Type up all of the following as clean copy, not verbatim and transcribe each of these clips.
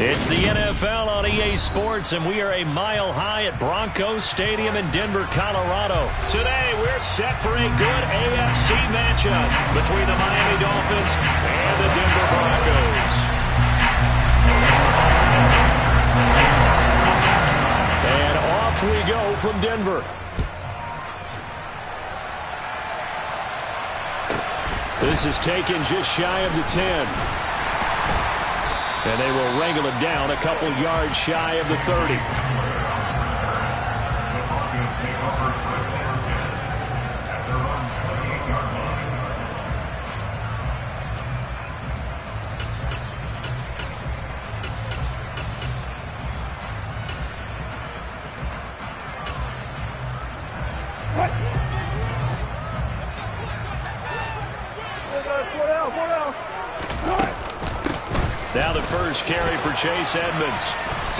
It's the NFL on EA Sports, and we are a mile high at Broncos Stadium in Denver, Colorado. Today, we're set for a good AFC matchup between the Miami Dolphins and the Denver Broncos. And off we go from Denver. This is taken just shy of the 10. And they will wrangle it down a couple yards shy of the 30. Now the first carry for Chase Edmonds.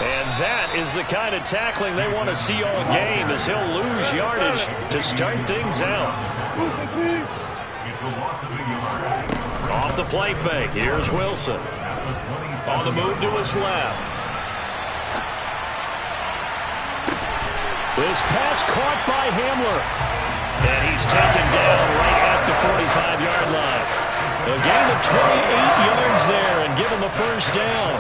And that is the kind of tackling they want to see all game, as he'll lose yardage to start things out. Off the play fake, here's Wilson. On the move to his left. This pass caught by Hamler. And he's taken down right at the 45-yard line. A gain of 28 yards there and given the first down.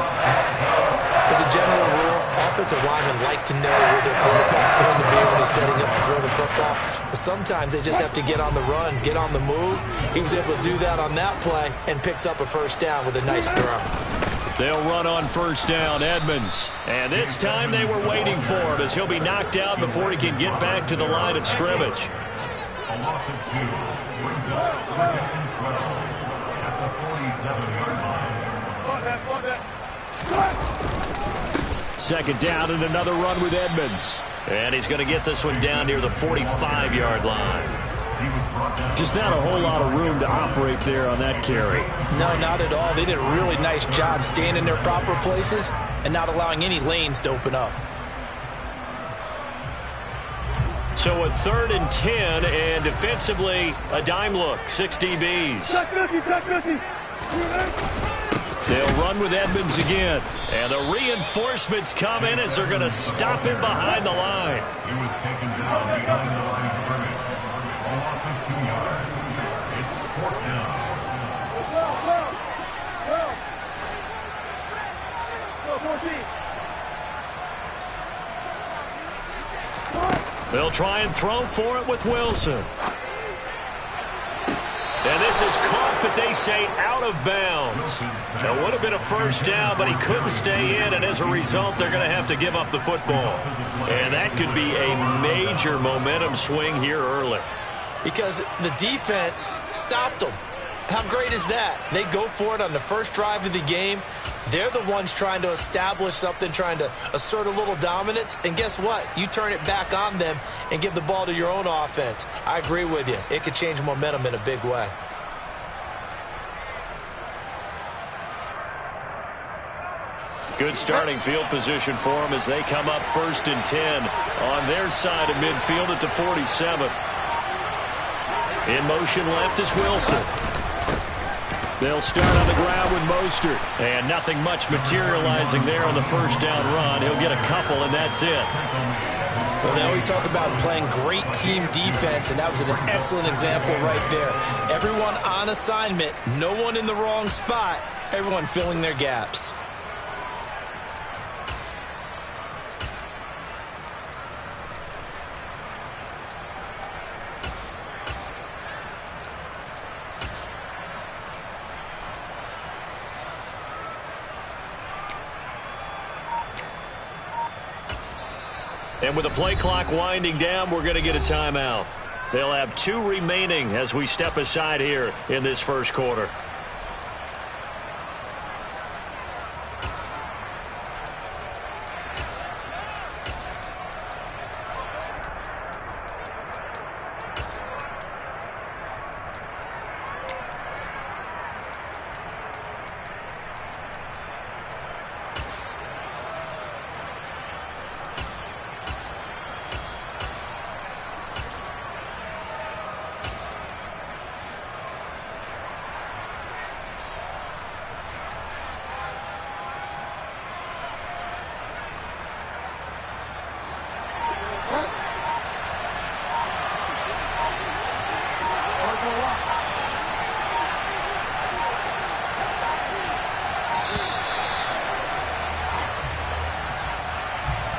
As a general rule, offensive linemen like to know where their quarterback's going to be when he's setting up to throw the football. But sometimes they just have to get on the run, get on the move. He was able to do that on that play and picks up a first down with a nice throw. They'll run on first down, Edmonds. And this time they were waiting for him, as he'll be knocked out before he can get back to the line of scrimmage. A loss of 2 brings up 2nd and 12 at the 47-yard line. Second down and another run with Edmonds. And he's going to get this one down near the 45-yard line. Just not a whole lot of room to operate there on that carry. No, not at all. They did a really nice job staying in their proper places and not allowing any lanes to open up. So a 3rd and 10, and defensively a dime look, 6 DBs. They'll run with Edmonds again, and the reinforcements come in as they're going to stop him behind the line. He was taken down behind the line of scrimmage. A loss of 2 yards. It's 4th down. They'll try and throw for it with Wilson. And this is caught, but they say out of bounds. It would have been a first down, but he couldn't stay in, and as a result, they're going to have to give up the football. And that could be a major momentum swing here early. Because the defense stopped them. How great is that? They go for it on the first drive of the game. They're the ones trying to establish something, trying to assert a little dominance. And guess what? You turn it back on them and give the ball to your own offense. I agree with you. It could change momentum in a big way. Good starting field position for them as they come up 1st and 10 on their side of midfield at the 47. In motion left is Wilson. They'll start on the ground with Mostert. And nothing much materializing there on the first down run. He'll get a couple, and that's it. Well, they always talk about playing great team defense, and that was an excellent example right there. Everyone on assignment, no one in the wrong spot, everyone filling their gaps. And with the play clock winding down, we're going to get a timeout. They'll have 2 remaining as we step aside here in this first quarter.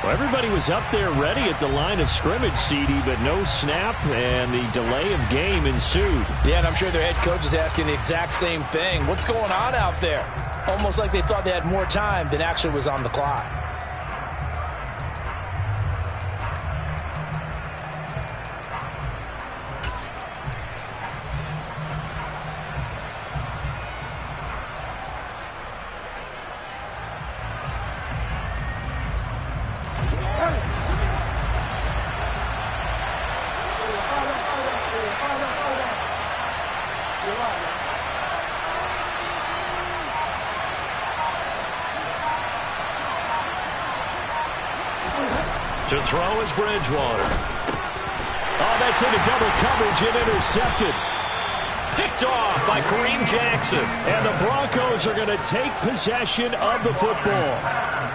Everybody was up there ready at the line of scrimmage, CD, but no snap, and the delay of game ensued. Yeah, and I'm sure their head coach is asking the exact same thing. What's going on out there? Almost like they thought they had more time than actually was on the clock. To throw is Bridgewater. Oh, that's into double coverage and intercepted. Picked off by Kareem Jackson. And the Broncos are going to take possession of the football.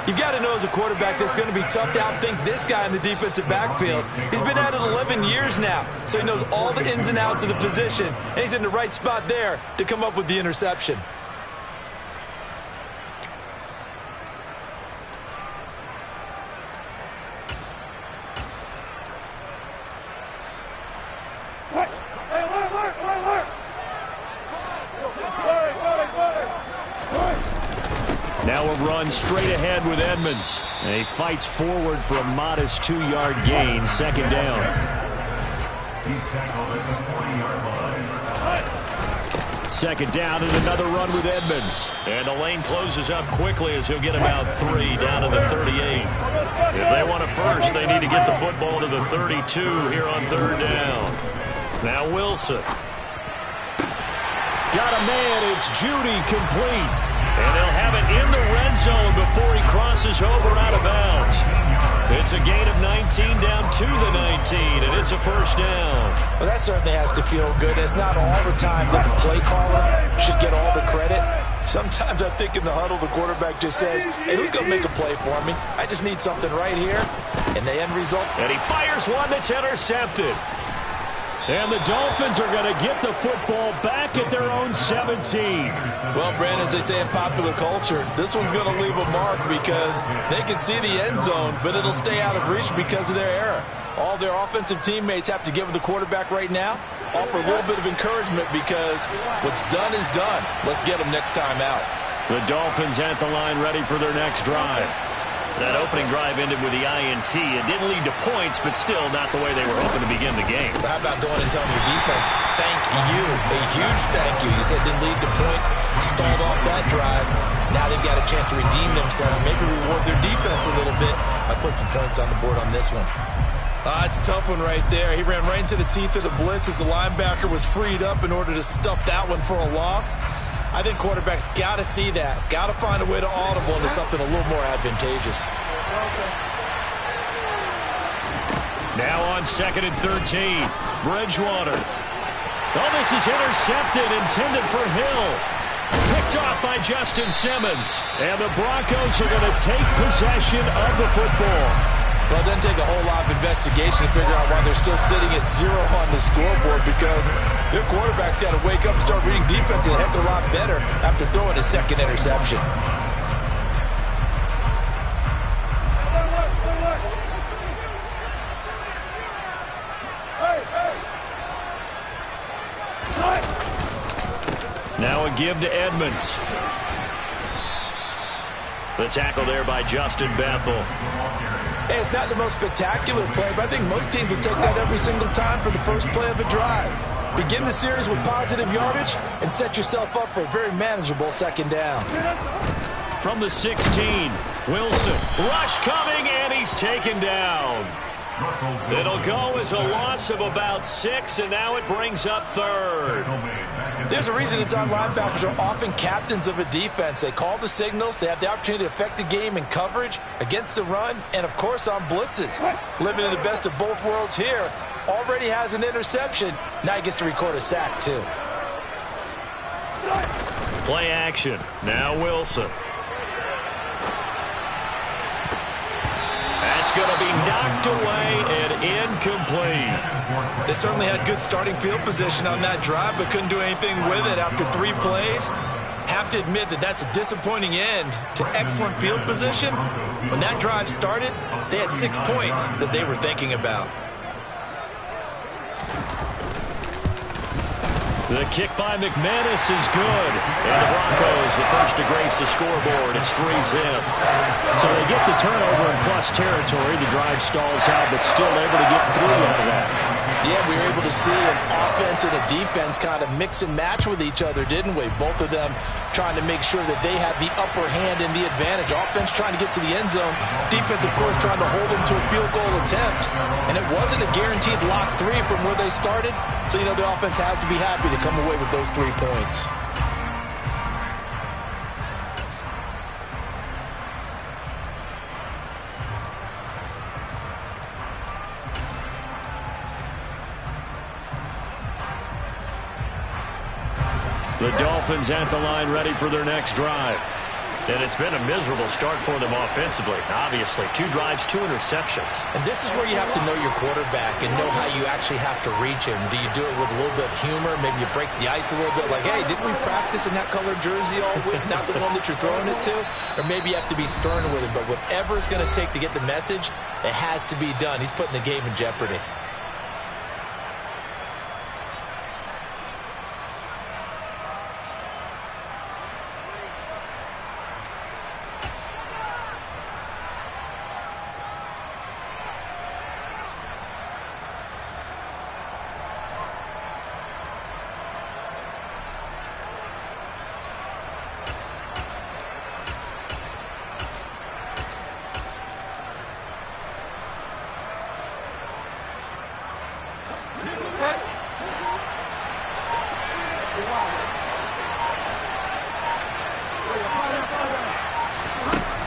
You've got to know as a quarterback that's going to be tough to outthink this guy in the defensive backfield. He's been at it 11 years now, so he knows all the ins and outs of the position, and he's in the right spot there to come up with the interception. Now a run straight ahead with Edmonds. And he fights forward for a modest 2-yard gain, second down. He's tackled at the 40-yard line. Second down and another run with Edmonds. And the lane closes up quickly as he'll get about 3 down to the 38. If they want a first, they need to get the football to the 32 here on third down. Now Wilson. Got a man. It's Judy, complete. And they'll have it in the red zone before he crosses over out of bounds. It's a gain of 19 down to the 19, and it's a first down. Well, that certainly has to feel good. It's not all the time that the play caller should get all the credit. Sometimes I think in the huddle, the quarterback just says, hey, who's going to make a play for me? I just need something right here. And the end result. And he fires one that's intercepted. And the Dolphins are going to get the football back at their own 17. Well, Brandon, as they say in popular culture, this one's going to leave a mark because they can see the end zone, but it'll stay out of reach because of their error. All their offensive teammates have to give the quarterback right now, offer a little bit of encouragement because what's done is done. Let's get them next time out. The Dolphins at the line ready for their next drive. That opening drive ended with the INT. It didn't lead to points, but still not the way they were hoping to begin the game. But how about going and telling your defense, thank you, a huge thank you. You said it didn't lead to points, stalled off that drive. Now they've got a chance to redeem themselves, maybe reward their defense a little bit by putting some points on the board on this one. It's a tough one right there. He ran right into the teeth of the blitz as the linebacker was freed up in order to stuff that one for a loss. I think quarterbacks got to see that, got to find a way to audible into something a little more advantageous. Now on 2nd and 13, Bridgewater. Oh, this is intercepted, intended for Hill. Picked off by Justin Simmons. And the Broncos are going to take possession of the football. Well, it doesn't take a whole lot of investigation to figure out why they're still sitting at 0 on the scoreboard because their quarterback's got to wake up and start reading defense a heck of a lot better after throwing his second interception. Now a give to Edmonds. The tackle there by Justin Bethel. Hey, it's not the most spectacular play, but I think most teams will take that every single time for the first play of a drive. Begin the series with positive yardage and set yourself up for a very manageable second down. From the 16, Wilson. Rush coming, and he's taken down. It'll go as a loss of about 6, and now it brings up third. There's a reason inside linebackers are often captains of a defense. They call the signals. They have the opportunity to affect the game in coverage, against the run, and, of course, on blitzes. Living in the best of both worlds here. Already has an interception. Now he gets to record a sack, too. Play action. Now Wilson. That's going to be knocked away and incomplete. They certainly had good starting field position on that drive, but couldn't do anything with it after 3 plays. have to admit that that's a disappointing end to excellent field position. When that drive started, they had 6 points that they were thinking about. The kick by McManus is good. And the Broncos, the first to grace the scoreboard. It's 3-zip. So they get the turnover in plus territory. The drive stalls out, but still able to get 3 out of that. Yeah, we were able to see an offense and a defense kind of mix and match with each other, didn't we? Both of them trying to make sure that they have the upper hand and the advantage. Offense trying to get to the end zone. Defense, of course, trying to hold them to a field goal attempt. And it wasn't a guaranteed lock 3 from where they started. So, you know, the offense has to be happy to come away with those 3 points. The Dolphins at the line ready for their next drive. And it's been a miserable start for them offensively. Obviously, 2 drives, 2 interceptions. And this is where you have to know your quarterback and know how you actually have to reach him. Do you do it with a little bit of humor? Maybe you break the ice a little bit, like, hey, didn't we practice in that colored jersey all week, not the one that you're throwing it to? Or maybe you have to be stern with him. But whatever it's going to take to get the message, it has to be done. He's putting the game in jeopardy.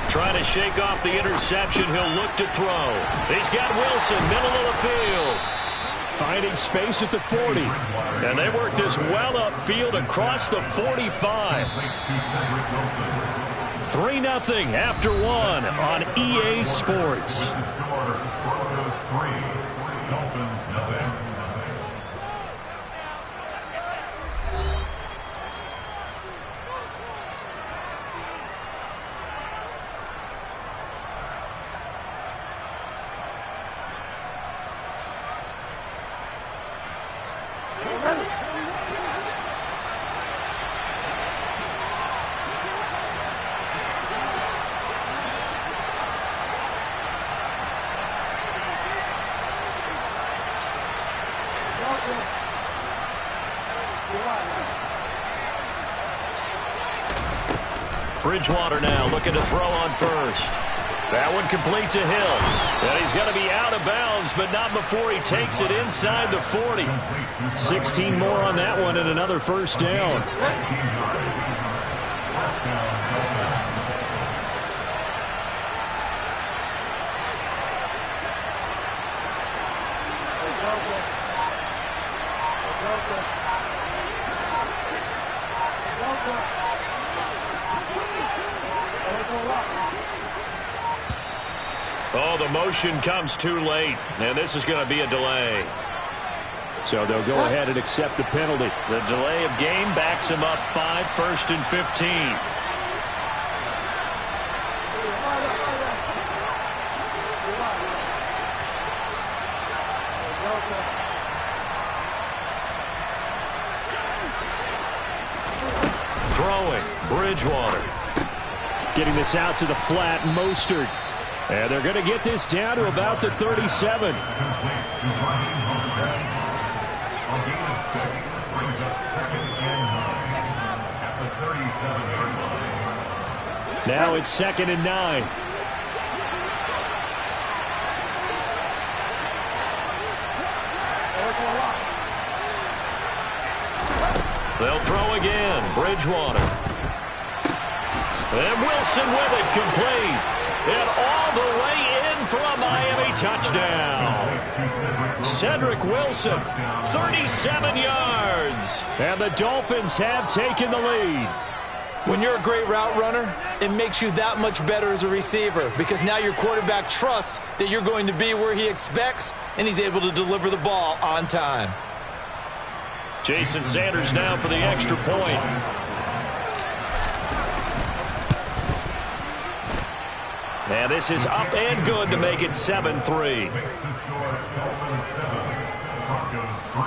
Trying to shake off the interception. He'll look to throw. He's got Wilson, middle of the field. Finding space at the 40. And they work this well upfield across the 45. 3-0 after 1 on EA Sports. Bridgewater now looking to throw on first. That one complete to Hill. And he's going to be out of bounds, but not before he takes it inside the 40. 16 more on that one and another first down. Oh, the motion comes too late, and this is going to be a delay. So they'll go ahead and accept the penalty. The delay of game backs him up 5, 1st and 15. Throwing, Bridgewater. Getting this out to the flat, Mostert. And they're going to get this down to about the 37. Now it's 2nd and 9. They'll throw again. Bridgewater. And Wilson with it, complete. And all the way in for a Miami touchdown. Cedric Wilson, 37 yards. And the Dolphins have taken the lead. When you're a great route runner, it makes you that much better as a receiver because now your quarterback trusts that you're going to be where he expects, and he's able to deliver the ball on time. Jason Sanders now for the extra point. And this is up and good to make it 7-3. Makes the score Dolphins 7, Broncos 3.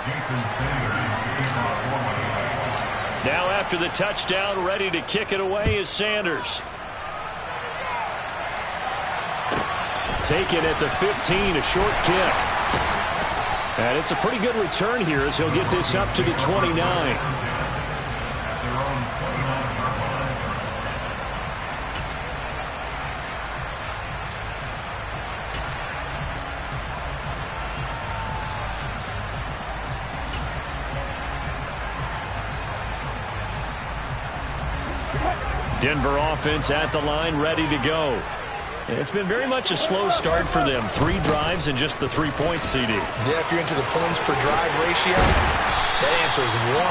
Jason Sanders, the kickoff forward. Now after the touchdown, ready to kick it away is Sanders. Taken at the 15, a short kick. And it's a pretty good return here as he'll get this up to the 29. Denver offense at the line, ready to go. It's been very much a slow start for them. 3 drives and just the 3 points, CD. Yeah, if you're into the points per drive ratio, that answer is 1.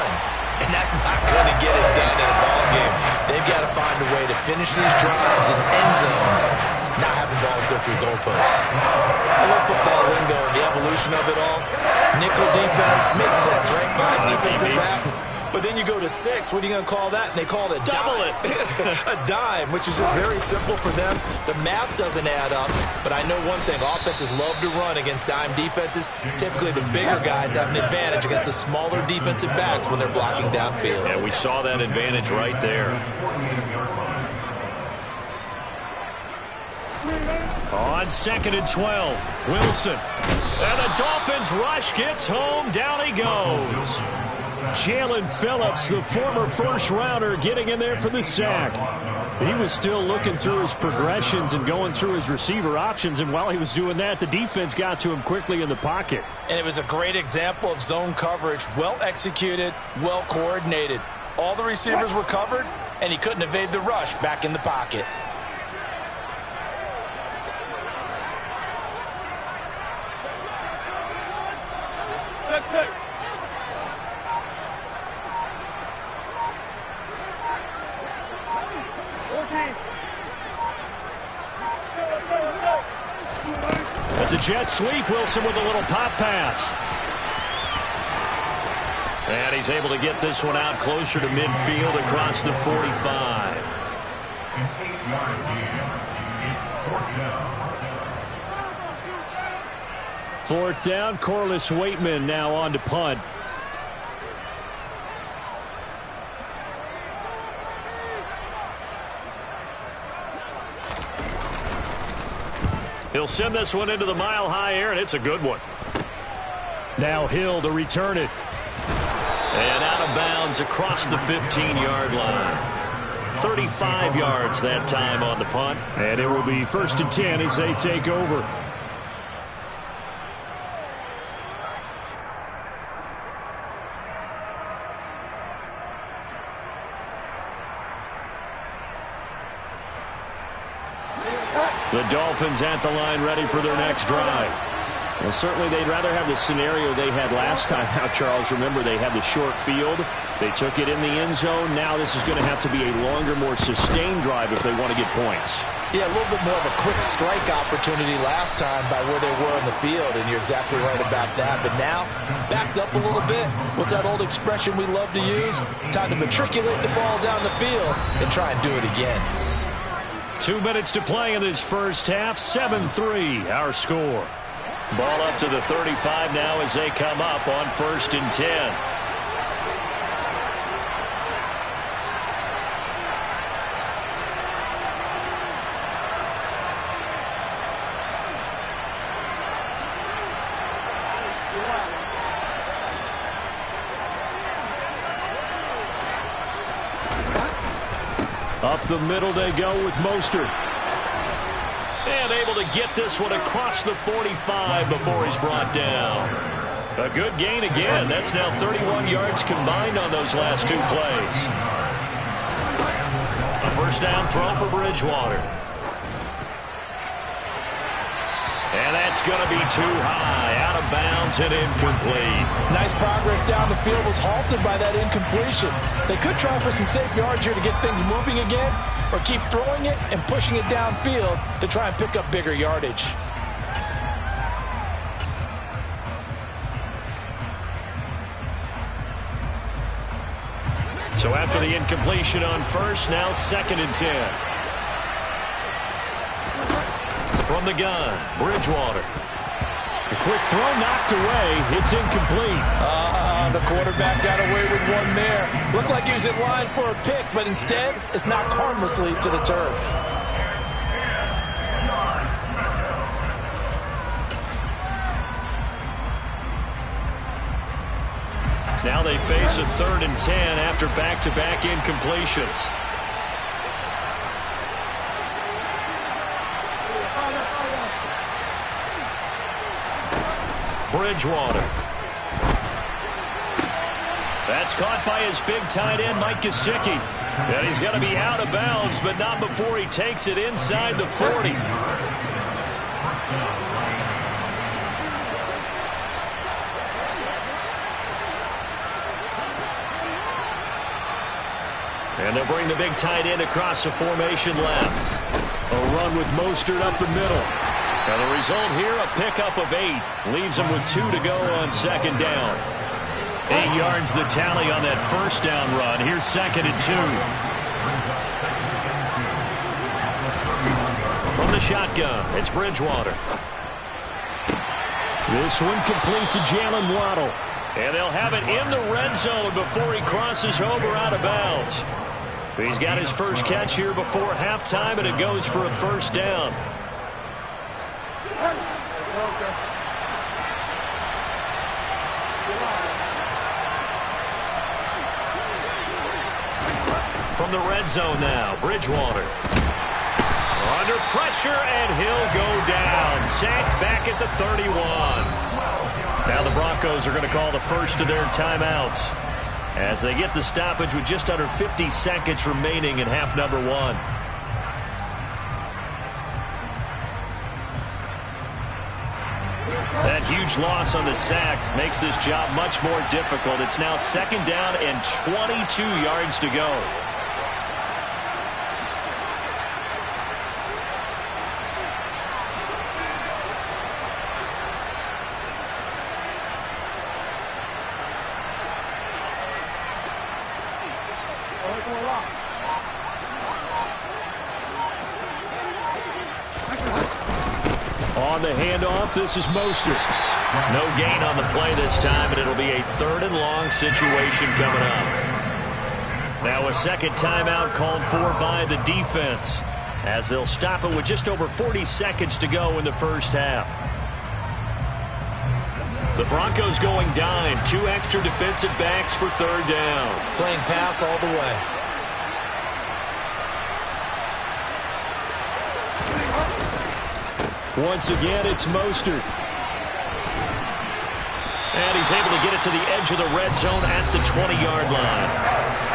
And that's not going to get it done in a ball game. They've got to find a way to finish these drives in end zones, not having balls go through goalposts. I love football lingo and the evolution of it all. Nickel defense makes sense, right? 5 defensive backs. But then you go to 6. What are you going to call that? And they call it a double dime. A dime, which is just very simple for them. The math doesn't add up. But I know one thing. Offenses love to run against dime defenses. Typically, the bigger guys have an advantage against the smaller defensive backs when they're blocking downfield. And we saw that advantage right there. On 2nd and 12, Wilson. And the Dolphins rush gets home. Down he goes. Jalen Phillips, the former first-rounder, getting in there for the sack. He was still looking through his progressions and going through his receiver options, and while he was doing that, the defense got to him quickly in the pocket. And it was a great example of zone coverage, well executed, well coordinated. All the receivers were covered, and he couldn't evade the rush back in the pocket. It's a jet sweep. Wilson with a little pop pass. And he's able to get this one out closer to midfield across the 45. An 8-yard gain. It's 4th down. 4th down, Corliss Waitman now on to punt. He'll send this one into the mile-high air, and it's a good one. Now Hill to return it. And out of bounds across the 15-yard line. 35 yards that time on the punt. And it will be 1st and 10 as they take over. The Dolphins at the line ready for their next drive. Well, certainly they'd rather have the scenario they had last time. Now, Charles, remember, they had the short field. They took it in the end zone. Now this is going to have to be a longer, more sustained drive if they want to get points. Yeah, a little bit more of a quick strike opportunity last time by where they were in the field, and you're exactly right about that. But now, backed up a little bit. What's that old expression we love to use? Time to matriculate the ball down the field and try and do it again. 2 minutes to play in this first half. 7-3 our score. Ball up to the 35 now as they come up on 1st and 10. Up the middle they go with Mostert. And able to get this one across the 45 before he's brought down. A good gain again. That's now 31 yards combined on those last 2 plays. A 1st down throw for Bridgewater. And that's going to be too high. Out of bounds and incomplete. Nice progress down the field was halted by that incompletion. They could try for some safe yards here to get things moving again, or keep throwing it and pushing it downfield to try and pick up bigger yardage. So after the incompletion on first, now 2nd and 10. From the gun, Bridgewater. A quick throw knocked away. It's incomplete. The quarterback got away with one there. Looked like he was in line for a pick, but instead, it's knocked harmlessly to the turf. Now they face a 3rd and 10 after back-to-back incompletions. Bridgewater. That's caught by his big tight end, Mike Gesicki. And he's going to be out of bounds, but not before he takes it inside the 40. And they'll bring the big tight end across the formation left. A run with Mostert up the middle. And the result here, a pickup of 8. Leaves him with 2 to go on 2nd down. 8 yards the tally on that 1st down run. Here's 2nd and 2. From the shotgun, it's Bridgewater. This one complete to Jalen Waddle. And they'll have it in the red zone before he crosses over out of bounds. He's got his first catch here before halftime, and it goes for a 1st down. From the red zone now, Bridgewater. Under pressure, and he'll go down. Sacked back at the 31. Now the Broncos are going to call the first of their timeouts as they get the stoppage with just under 50 seconds remaining in half number 1. That huge loss on the sack makes this job much more difficult. It's now 2nd down and 22 yards to go. On the handoff, this is Mostert. No gain on the play this time, and it'll be a 3rd and long situation coming up. Now a 2nd timeout called for by the defense as they'll stop it with just over 40 seconds to go in the 1st half. The Broncos going dime. 2 extra defensive backs for 3rd down. Playing pass all the way. Once again, it's Mostert. And he's able to get it to the edge of the red zone at the 20-yard line.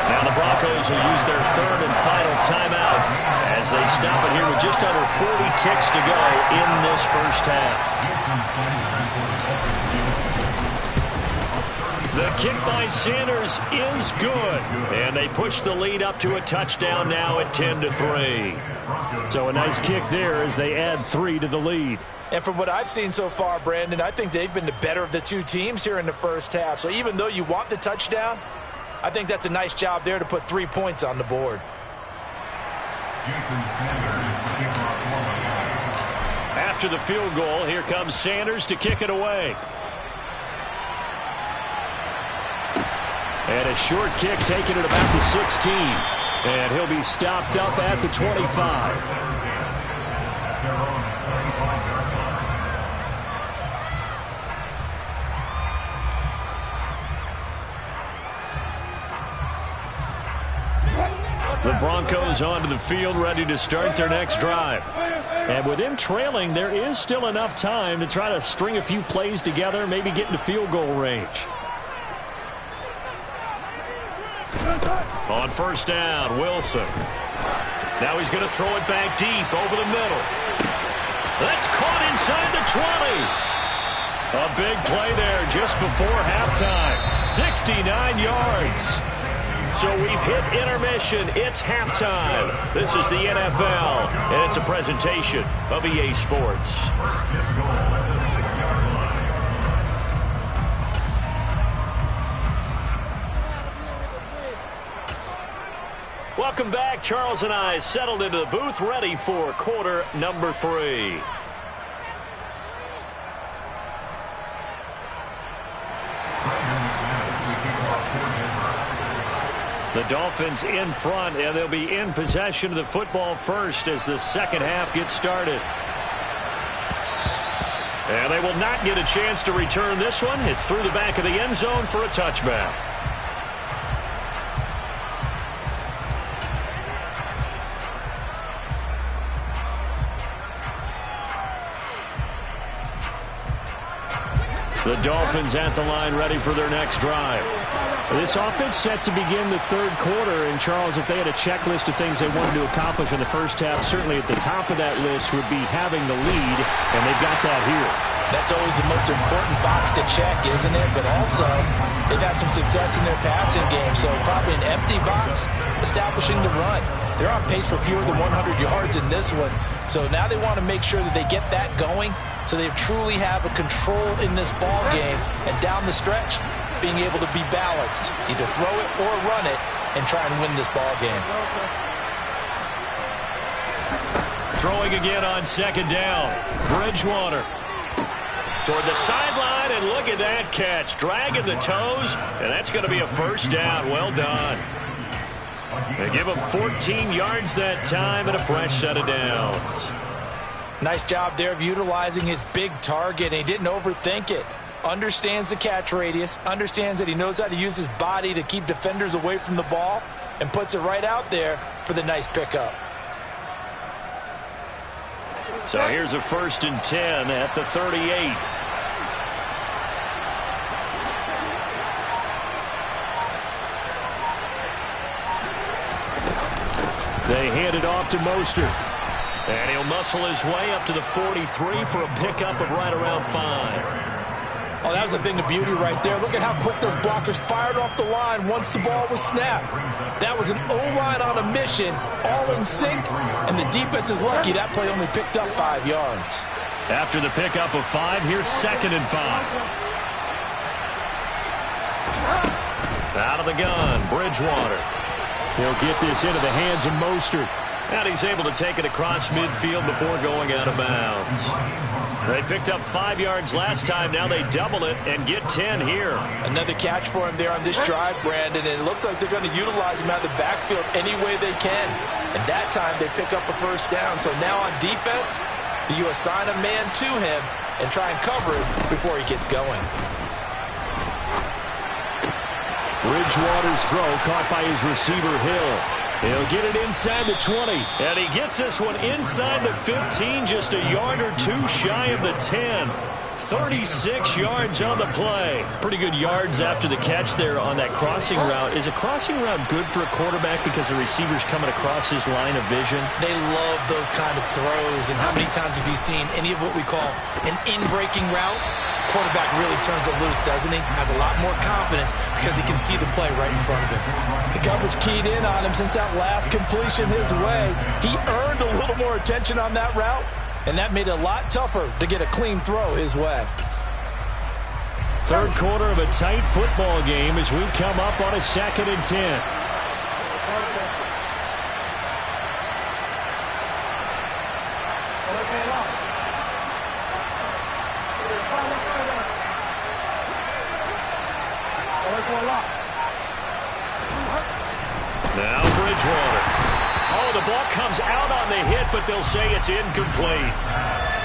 Now the Broncos will use their 3rd and final timeout as they stop it here with just under 40 ticks to go in this 1st half. The kick by Sanders is good. And they push the lead up to a touchdown now at 10-3. So a nice kick there as they add 3 to the lead. And from what I've seen so far, Brandon, I think they've been the better of the 2 teams here in the 1st half. So even though you want the touchdown, I think that's a nice job there to put 3 points on the board. After the field goal, here comes Sanders to kick it away. And a short kick taken at about the 16. And he'll be stopped up at the 25. The Broncos onto the field, ready to start their next drive. And with him trailing, there is still enough time to try to string a few plays together, maybe get into field goal range. On 1st down, Wilson. Now he's going to throw it back deep over the middle. That's caught inside the 20. A big play there just before halftime. 69 yards. So we've hit intermission. It's halftime. This is the NFL, and it's a presentation of EA Sports. Welcome back. Charles and I settled into the booth, ready for quarter number 3. The Dolphins in front, and they'll be in possession of the football first as the second half gets started. And they will not get a chance to return this one. It's through the back of the end zone for a touchback. The Dolphins at the line, ready for their next drive. This offense set to begin the third quarter. And, Charles, if they had a checklist of things they wanted to accomplish in the first half, certainly at the top of that list would be having the lead, and they've got that here. That's always the most important box to check, isn't it? But also, they've had some success in their passing game, so probably an empty box establishing the run. They're on pace for fewer than 100 yards in this one, so now they want to make sure that they get that going so they truly have a control in this ball game, and down the stretch, being able to be balanced, either throw it or run it, and try and win this ball game. Throwing again on second down. Bridgewater toward the sideline, and look at that catch. Dragging the toes, and that's going to be a first down. Well done. They give him 14 yards that time and a fresh set of downs. Nice job there of utilizing his big target, and he didn't overthink it. Understands the catch radius, understands that he knows how to use his body to keep defenders away from the ball, and puts it right out there for the nice pickup. So here's a 1st and 10 at the 38. They hand it off to Mostert. And he'll muscle his way up to the 43 for a pickup of right around 5. Oh, that was a thing of beauty right there. Look at how quick those blockers fired off the line once the ball was snapped. That was an O-line on a mission, all in sync, and the defense is lucky that play only picked up 5 yards. After the pickup of 5, here's 2nd and 5. Out of the gun, Bridgewater. He'll get this into the hands of Mostert. And he's able to take it across midfield before going out of bounds. They picked up 5 yards last time. Now they double it and get 10 here. Another catch for him there on this drive, Brandon, and it looks like they're going to utilize him out of the backfield any way they can. And that time they pick up a first down. So now on defense, do you assign a man to him and try and cover it before he gets going? Bridgewater's throw caught by his receiver, Hill. He'll get it inside the 20. And he gets this one inside the 15, just a yard or two shy of the 10. 36 yards on the play. Pretty good yards after the catch there on that crossing route. Is a crossing route good for a quarterback because the receiver's coming across his line of vision? They love those kind of throws. And how many times have you seen any of what we call an in-breaking route? Quarterback really turns it loose, doesn't he? Has a lot more confidence because he can see the play right in front of him. The coverage keyed in on him since that last completion his way. He earned a little more attention on that route, and that made it a lot tougher to get a clean throw his way. Third quarter of a tight football game as we come up on a 2nd and 10. Now Bridgewater. Oh, the ball comes out on the hit, but they'll say it's incomplete.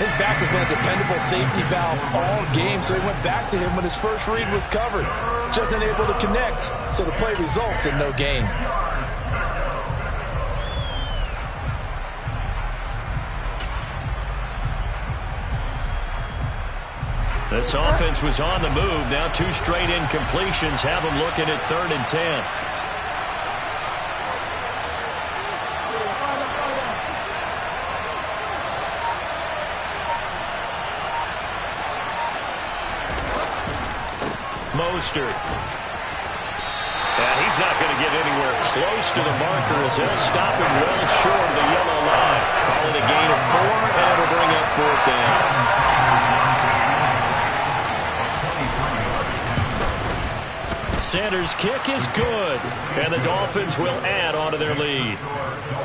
His back has been a dependable safety valve all game, so he went back to him when his first read was covered. Just unable to connect, so the play results in no gain. This offense was on the move. Now 2 straight incompletions have them looking at 3rd and 10. Mostert. And he's not going to get anywhere close to the marker as they'll stop him well short of the yellow line. Call it a gain of 4, and it'll bring up 4th down. Sanders' kick is good, and the Dolphins will add on to their lead.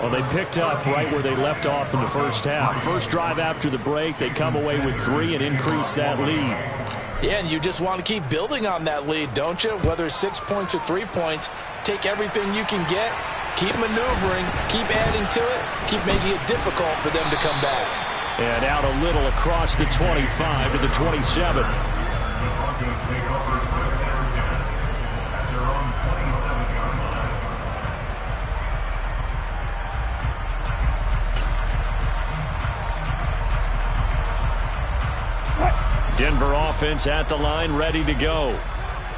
Well, they picked up right where they left off in the first half. First drive after the break, they come away with 3 and increase that lead. Yeah, and you just want to keep building on that lead, don't you? Whether it's 6 points or 3 points, take everything you can get, keep maneuvering, keep adding to it, keep making it difficult for them to come back. And out a little across the 25 to the 27. Broncos take over first down 10 at their own 27-yard line. Denver offense at the line, ready to go.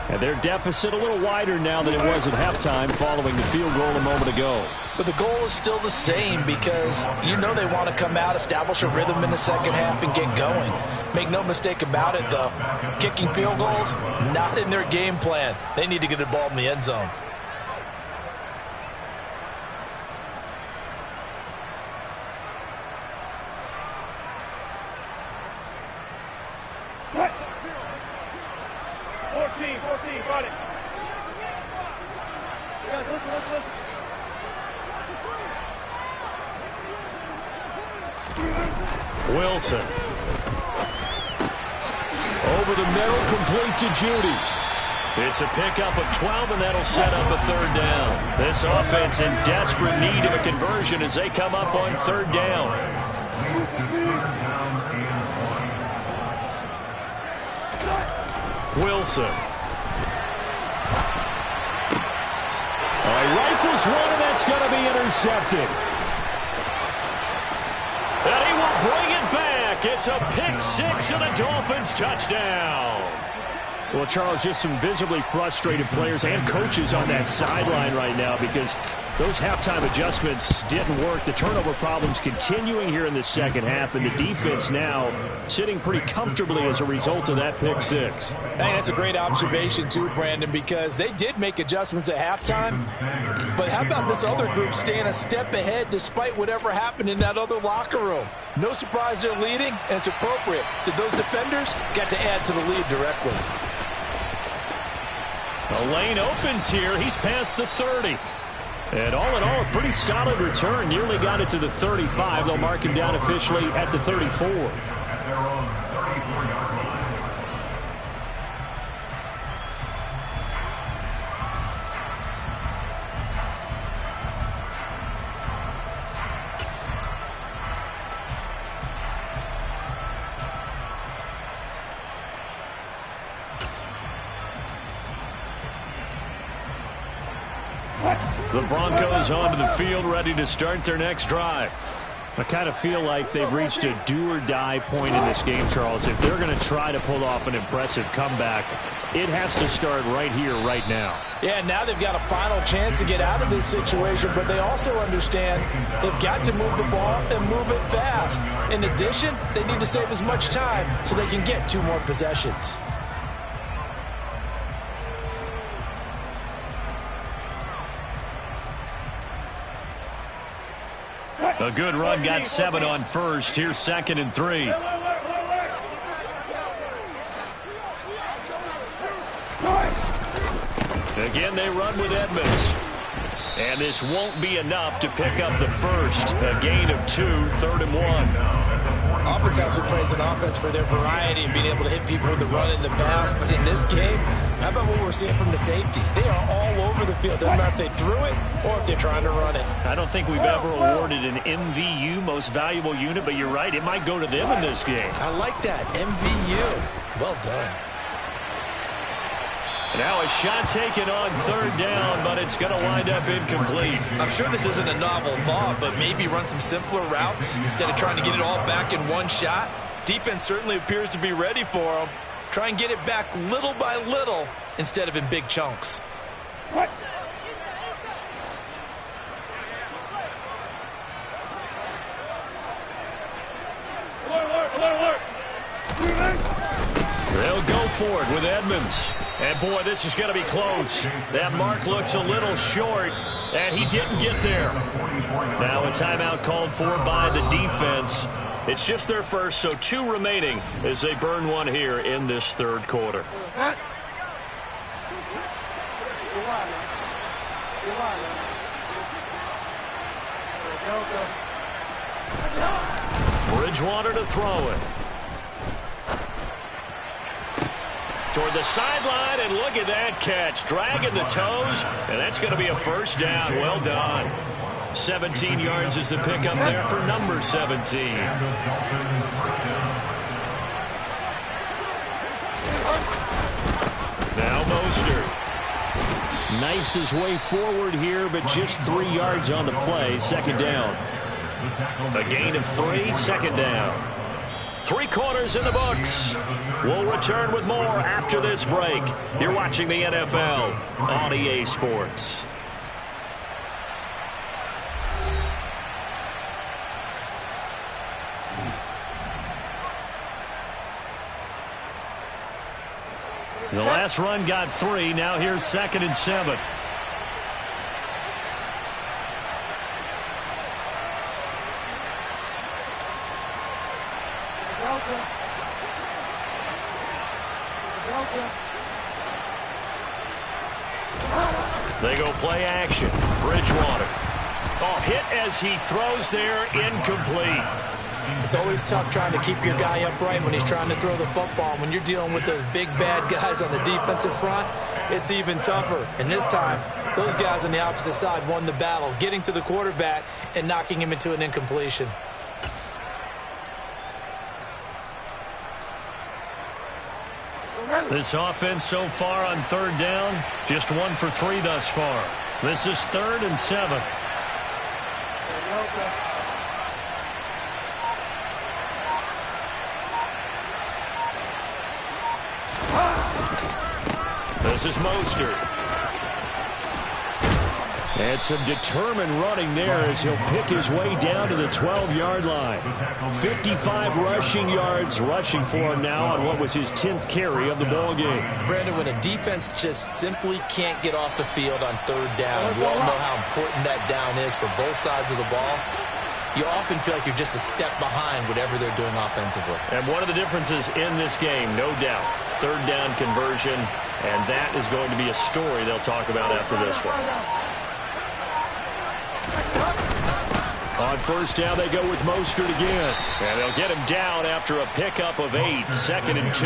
And their deficit a little wider now than it was at halftime following the field goal a moment ago. But the goal is still the same because you know they want to come out, establish a rhythm in the second half, and get going. Make no mistake about it, though. Kicking field goals, not in their game plan. They need to get the ball in the end zone. Wilson. Over the middle, complete to Judy. It's a pickup of 12, and that'll set up a third down. This offense in desperate need of a conversion as they come up on third down. Wilson. He rifles one, and that's going to be intercepted. And he will bring it back. It's a pick six and a Dolphins touchdown. Well, Charles, just some visibly frustrated players and coaches on that sideline right now because those halftime adjustments didn't work. The turnover problems continuing here in the second half, and the defense now sitting pretty comfortably as a result of that pick six. Hey, that's a great observation too, Brandon, because they did make adjustments at halftime. But how about this other group staying a step ahead despite whatever happened in that other locker room? No surprise they're leading, and it's appropriate that those defenders got to add to the lead directly. The lane opens here. He's past the 30. And all in all, a pretty solid return. Nearly got it to the 35. They'll mark him down officially at the 34. At their own 34-yard line. The Broncos onto the field, ready to start their next drive. I kind of feel like they've reached a do-or-die point in this game, Charles. If they're going to try to pull off an impressive comeback, it has to start right here, right now. Yeah, now they've got a final chance to get out of this situation, but they also understand they've got to move the ball and move it fast. In addition, they need to save as much time so they can get 2 more possessions. A good run, got 7 on first. Here's 2nd and 3. Again, they run with Edmonds. And this won't be enough to pick up the first. A gain of 2, 3rd and 1. Oftentimes we praise an offense for their variety and being able to hit people with the run in the pass. But in this game, how about what we're seeing from the safeties? They are all over the field. Doesn't matter if they threw it or if they're trying to run it. I don't think we've ever awarded an MVU, most valuable unit, but you're right. It might go to them in this game. I like that. MVU. Well done. Now a shot taken on 3rd down, but it's going to wind up incomplete. I'm sure this isn't a novel thought, but maybe run some simpler routes instead of trying to get it all back in one shot. Defense certainly appears to be ready for them. Try and get it back little by little instead of in big chunks. They'll go for it with Edmonds. And, boy, this is going to be close. That mark looks a little short, and he didn't get there. Now a timeout called for by the defense. It's just their first, so 2 remaining as they burn one here in this 3rd quarter. Bridgewater to throw it. Toward the sideline, and look at that catch. Dragging the toes, and that's going to be a first down. Well done. 17 yards is the pickup there for number 17. Now Mostert. Knifes his way forward here, but just 3 yards on the play. Second down. A gain of 3, second down. 3 quarters in the books. We'll return with more after this break. You're watching the NFL on EA Sports. The last run got 3. Now here's 2nd and 7. They go play action. Bridgewater. Oh, hit as he throws there, incomplete. It's always tough trying to keep your guy upright when he's trying to throw the football. When you're dealing with those big, bad guys on the defensive front, it's even tougher. And this time, those guys on the opposite side won the battle, getting to the quarterback and knocking him into an incompletion. This offense so far on 3rd down, just 1 for 3 thus far. This is 3rd and 7. This is Mostert. And some determined running there as he'll pick his way down to the 12-yard line. 55 rushing yards rushing for him now on what was his 10th carry of the ball game. Brandon, when a defense just simply can't get off the field on 3rd down, we all know how important that down is for both sides of the ball. You often feel like you're just a step behind whatever they're doing offensively. And one of the differences in this game, no doubt, 3rd down conversion, and that is going to be a story they'll talk about after this one. On 1st down, they go with Mostert again. And they'll get him down after a pickup of 8, 2nd and 2.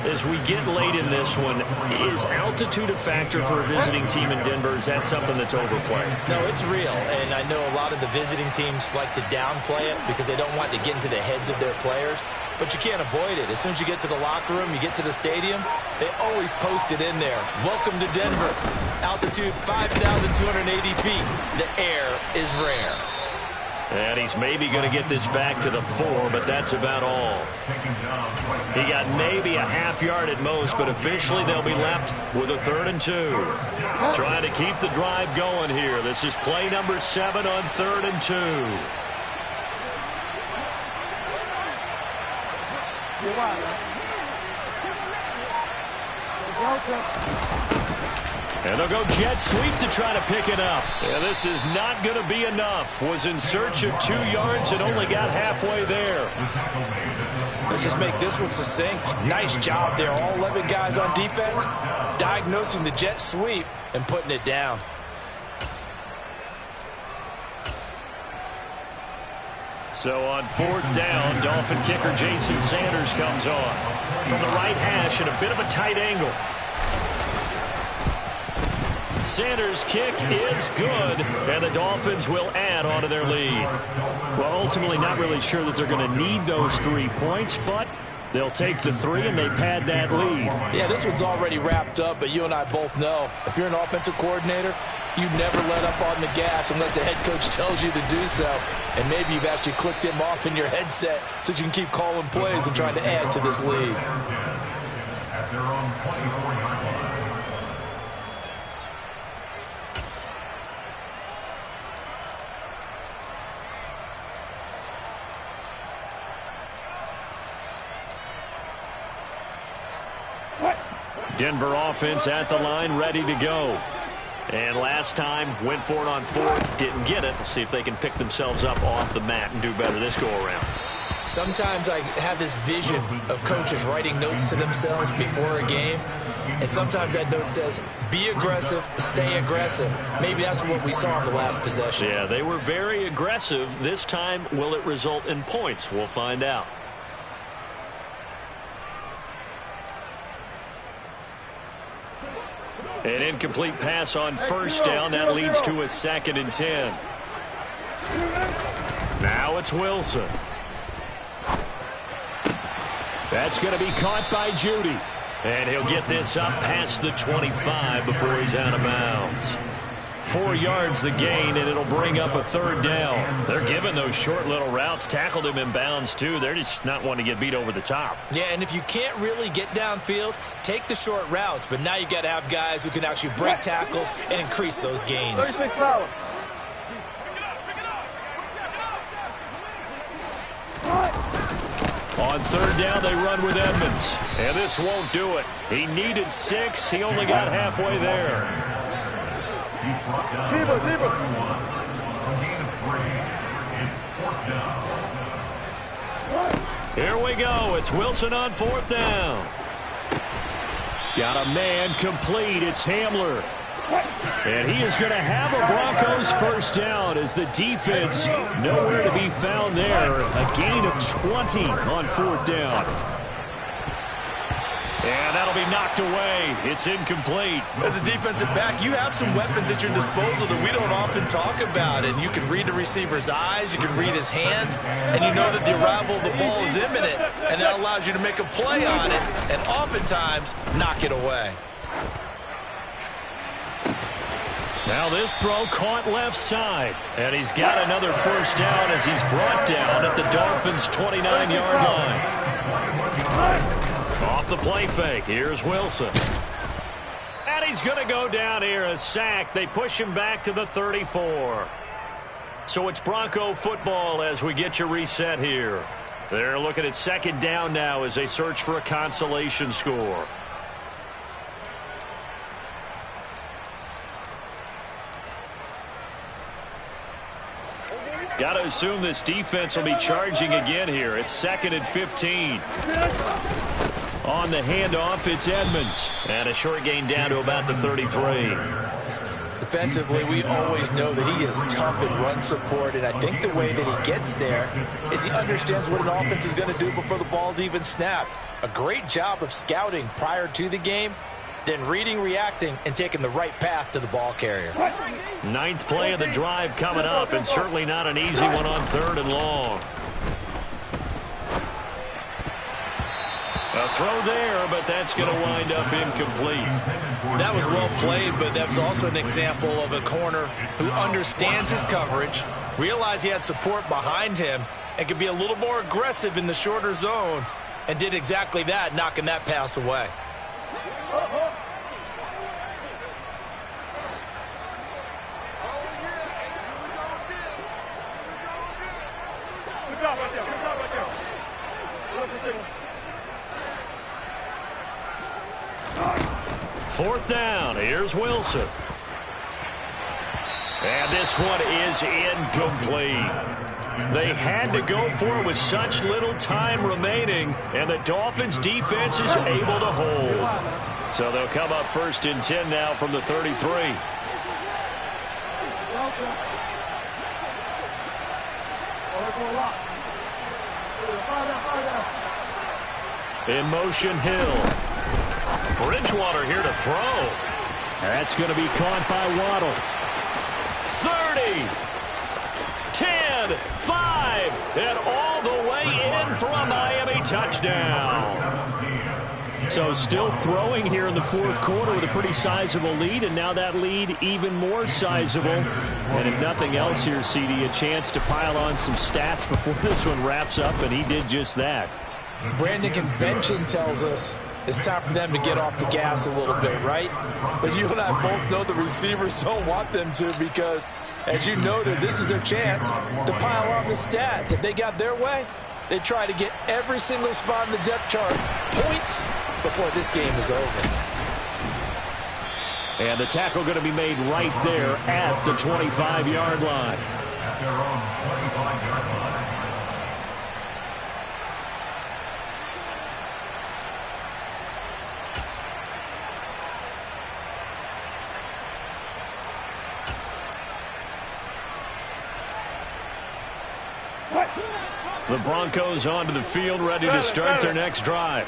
As we get late in this one, is altitude a factor for a visiting team in Denver? Is that something that's overplayed? No, it's real, and I know a lot of the visiting teams like to downplay it because they don't want to get into the heads of their players, but you can't avoid it. As soon as you get to the locker room, you get to the stadium, they always post it in there. Welcome to Denver. Altitude 5,280 feet. The air is rare. And he's maybe going to get this back to the 4, but that's about all. He got maybe a half yard at most, but officially they'll be left with a 3rd and 2. Trying to keep the drive going here. This is play number 7 on 3rd and 2. And they'll go jet sweep to try to pick it up. And this is not going to be enough. Was in search of 2 yards and only got halfway there. Let's just make this one succinct. Nice job there. All 11 guys on defense diagnosing the jet sweep and putting it down. So on 4th down, Dolphin kicker Jason Sanders comes on. From the right hash at a bit of a tight angle. Sanders' kick is good, and the Dolphins will add on to their lead. Well, ultimately not really sure that they're going to need those 3 points, but they'll take the 3 and they pad that lead. Yeah, this one's already wrapped up, but you and I both know if you're an offensive coordinator, you never let up on the gas unless the head coach tells you to do so. And maybe you've actually clicked him off in your headset so you can keep calling plays and trying to add to this lead. At their own 24-yard line. Denver offense at the line, ready to go. And last time, went for it on 4th, didn't get it. We'll see if they can pick themselves up off the mat and do better this go-around. Sometimes I have this vision of coaches writing notes to themselves before a game, and sometimes that note says, be aggressive, stay aggressive. Maybe that's what we saw in the last possession. Yeah, they were very aggressive. This time, will it result in points? We'll find out. An incomplete pass on first down. That leads to a 2nd and 10. Now it's Wilson. That's going to be caught by Judy. And he'll get this up past the 25 before he's out of bounds. 4 yards the gain, and it'll bring up a 3rd down. They're giving those short little routes. Tackled him in bounds, too. They're just not wanting to get beat over the top. Yeah, and if you can't really get downfield, take the short routes. But now you've got to have guys who can actually break tackles and increase those gains. On 3rd down, they run with Edmonds. And this won't do it. He needed 6. He only got halfway there. He's brought down. A gain of 3. It's 4th down. Here we go. It's Wilson on 4th down. Got a man complete. It's Hamler. And he is going to have a Broncos 1st down as the defense nowhere to be found there. A gain of 20 on 4th down. And that'll be knocked away. It's incomplete. As a defensive back, you have some weapons at your disposal that we don't often talk about. And you can read the receiver's eyes, you can read his hands, and you know that the arrival of the ball is imminent. And that allows you to make a play on it and oftentimes knock it away. Now this throw caught left side. And he's got another 1st down as he's brought down at the Dolphins' 29-yard line. Off the play fake. Here's Wilson. And he's going to go down here, a sack. They push him back to the 34. So it's Bronco football as we get you reset here. They're looking at 2nd down now as they search for a consolation score. Got to assume this defense will be charging again here. It's 2nd and 15. On the handoff, it's Edmonds. And a short gain down to about the 33. Defensively, we always know that he is tough in run support, and I think the way that he gets there is he understands what an offense is going to do before the ball's even snapped. A great job of scouting prior to the game, then reading, reacting, and taking the right path to the ball carrier. 9th play of the drive coming up, and certainly not an easy one on 3rd and long. A throw there, but that's going to wind up incomplete. That was well played, but that was also an example of a corner who understands his coverage, realized he had support behind him, and could be a little more aggressive in the shorter zone, and did exactly that, knocking that pass away. Fourth down. Here's Wilson. And this one is incomplete. They had to go for it with such little time remaining, and the Dolphins defense is able to hold. So they'll come up 1st and 10 now from the 33. In motion, Hill. Bridgewater here to throw. That's going to be caught by Waddle. 30, 10, 5, and all the way in for a Miami touchdown. So still throwing here in the 4th quarter with a pretty sizable lead, and now that lead even more sizable. And if nothing else here, CD, a chance to pile on some stats before this one wraps up, and he did just that. Brandon, convention tells us it's time for them to get off the gas a little bit, right? But you and I both know the receivers don't want them to, because, as you noted, this is their chance to pile on the stats. If they got their way, they try to get every single spot in the depth chart points before this game is over. And the tackle going to be made right there at the 25-yard line. At their own 25-yard line. The Broncos onto the field, ready to start their next drive.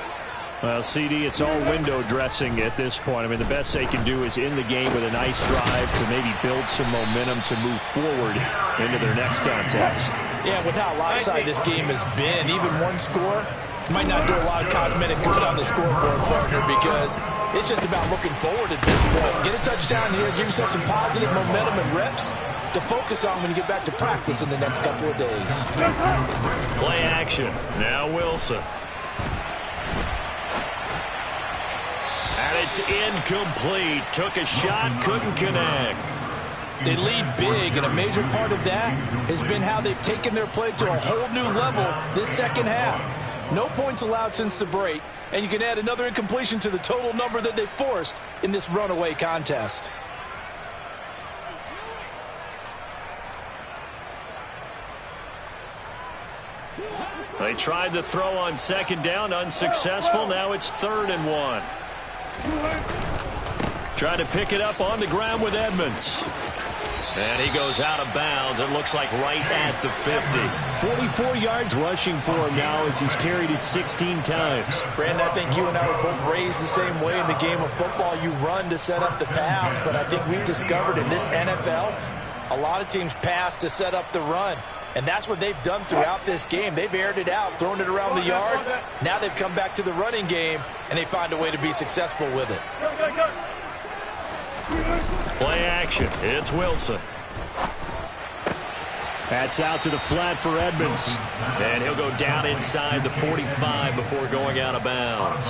Well, CD, it's all window dressing at this point. I mean, the best they can do is in the game with a nice drive to maybe build some momentum to move forward into their next contest. Yeah, with how lopsided this game has been, even one score might not do a lot of cosmetic good on the scoreboard, partner, because it's just about looking forward at this point. Get a touchdown here, give yourself some positive momentum and reps to focus on when you get back to practice in the next couple of days. Play action. Now Wilson. And it's incomplete. Took a shot, couldn't connect. They lead big, and a major part of that has been how they've taken their play to a whole new level this second half. No points allowed since the break, and you can add another incompletion to the total number that they forced in this runaway contest. They tried to throw on second down, unsuccessful. Now it's 3rd and 1. Trying to pick it up on the ground with Edmonds. And he goes out of bounds. It looks like right at the 50. 44 yards rushing for him now as he's carried it 16 times. Brandon, I think you and I were both raised the same way in the game of football. You run to set up the pass, but I think we've discovered in this NFL, a lot of teams pass to set up the run. And that's what they've done throughout this game. They've aired it out, thrown it around the yard. Now they've come back to the running game, and they find a way to be successful with it. Play action. It's Wilson. That's out to the flat for Edmonds. And he'll go down inside the 45 before going out of bounds.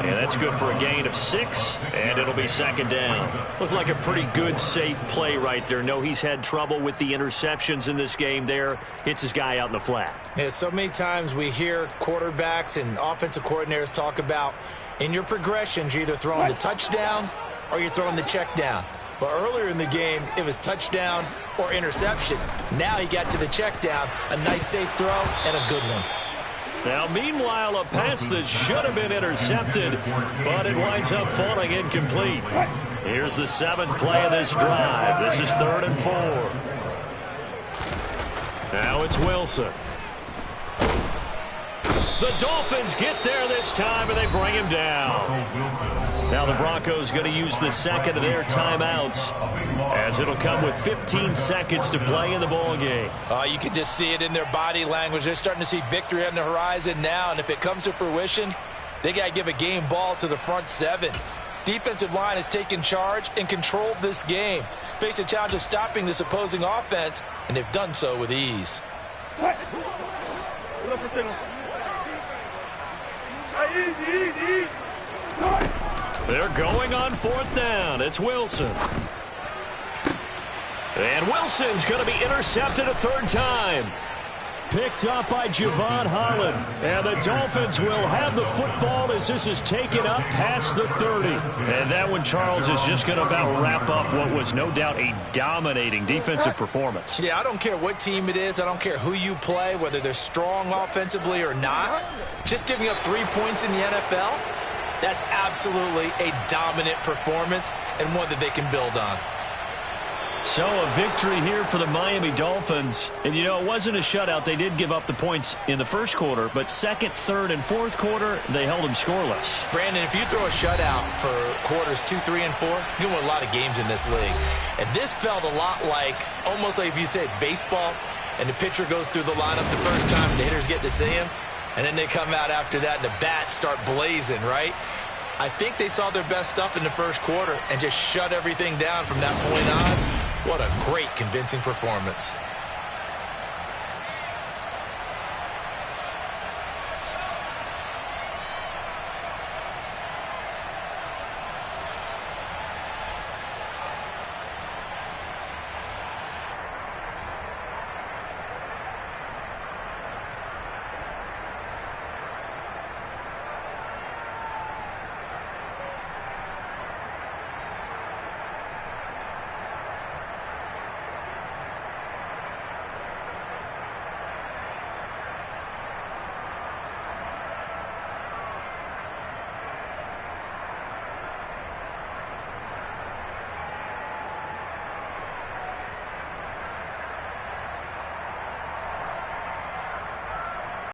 And that's good for a gain of 6, and it'll be 2nd down. Looked like a pretty good, safe play right there. No, he's had trouble with the interceptions in this game there. Hits his guy out in the flat. Yeah, so many times we hear quarterbacks and offensive coordinators talk about in your progressions, you're either throwing the touchdown or you're throwing the check down. But earlier in the game, it was touchdown or interception. Now he got to the check down, a nice safe throw, and a good one. Now, meanwhile, a pass that should have been intercepted, but it winds up falling incomplete. Here's the 7th play of this drive. This is 3rd and 4. Now it's Wilson. The Dolphins get there this time, and they bring him down. Now the Broncos going to use the 2nd of their timeouts, as it'll come with 15 seconds to play in the ball game. You can just see it in their body language. They're starting to see victory on the horizon now, and if it comes to fruition, they got to give a game ball to the front 7. Defensive line has taken charge and controlled this game. Face a challenge of stopping this opposing offense, and they've done so with ease. They're going on 4th down. It's Wilson. And Wilson's going to be intercepted a 3rd time. Picked up by Javon Holland. And the Dolphins will have the football as this is taken up past the 30. And that one, Charles, is just going to about wrap up what was no doubt a dominating defensive performance. Yeah, I don't care what team it is. I don't care who you play, whether they're strong offensively or not. Just giving up 3 points in the NFL, that's absolutely a dominant performance and one that they can build on. So a victory here for the Miami Dolphins. And, you know, it wasn't a shutout. They did give up the points in the first quarter, but 2nd, 3rd, and 4th quarter, they held them scoreless. Brandon, if you throw a shutout for quarters 2, 3, and 4, you win a lot of games in this league. And this felt a lot like, almost like if you said baseball, and the pitcher goes through the lineup the first time, the hitters get to see him, and then they come out after that, and the bats start blazing, right? I think they saw their best stuff in the first quarter and just shut everything down from that point on. What a great, convincing performance.